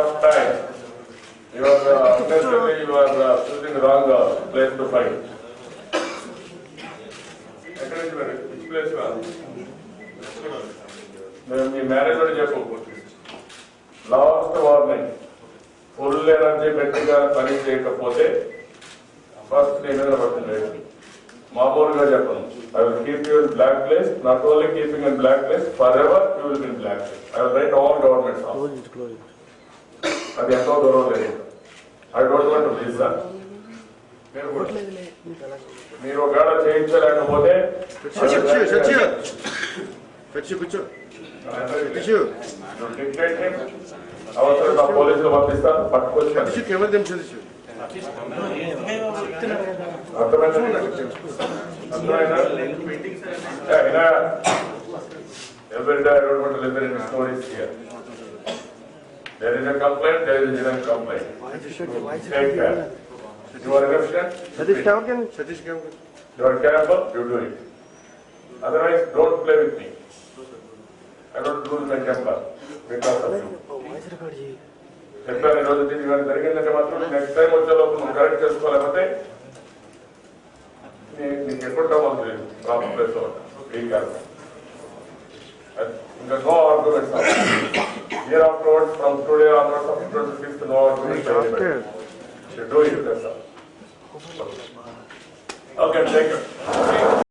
of time. You are unnecessarily you are choosing wrong place to fight. Which place? మీ manager చెప్పు last warning full energy గట్టిగా పని చేయకపోతే first నీ మీద పడుతుంది మామూలుగా చెప్పను I will keep you in black place not only keeping in black place forever you will be in black place I will write all governments అది ఎంతో దూరం లేదు I don't want to listen మీరు ఒకవేళ చేయించలేకపోతే అవసరం పోలీసులు పంపిస్తారు పట్టుకొచ్చి every day I don't want to live in stories here. There is a complaint, there is a complaint. Take care. You are efficient. You are careful, you do it. Otherwise, don't play with me. I don't lose my temper because of you. చెప్పాను ఈరోజు దీనికి కానీ జరిగిందంటే మాత్రం next time వచ్చే లోపల నువ్వు correct చేసుకోలేకపోతే నీకు ఎప్పుడు కావాలి లేదు ప్రాబ్లం ప్లేస్ లో ఈ కారణం ఇంకా no arguments year afterwards from today onwards of 26th no arguments do it okay thank you